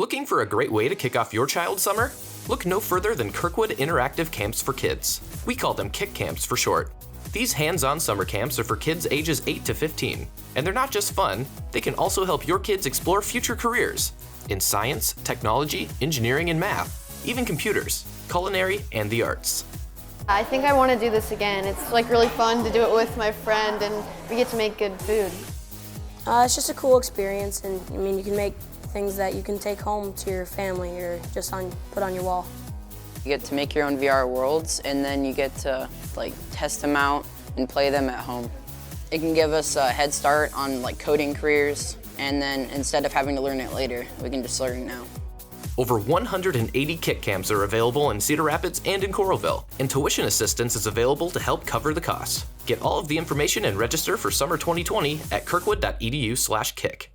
Looking for a great way to kick off your child's summer? Look no further than Kirkwood Interactive Camps for Kids. We call them K.I.C.K camps for short. These hands-on summer camps are for kids ages 8 to 15, and they're not just fun, they can also help your kids explore future careers in science, technology, engineering and math, even computers, culinary, and the arts. I think I want to do this again. It's like really fun to do it with my friend and we get to make good food. It's just a cool experience, and I mean, you can make things that you can take home to your family or just put on your wall. You get to make your own VR worlds, and then you get to test them out and play them at home. It can give us a head start on coding careers, and then instead of having to learn it later, we can just learn it now. Over 180 K.I.C.K camps are available in Cedar Rapids and in Coralville, and tuition assistance is available to help cover the costs. Get all of the information and register for summer 2020 at kirkwood.edu/K.I.C.K.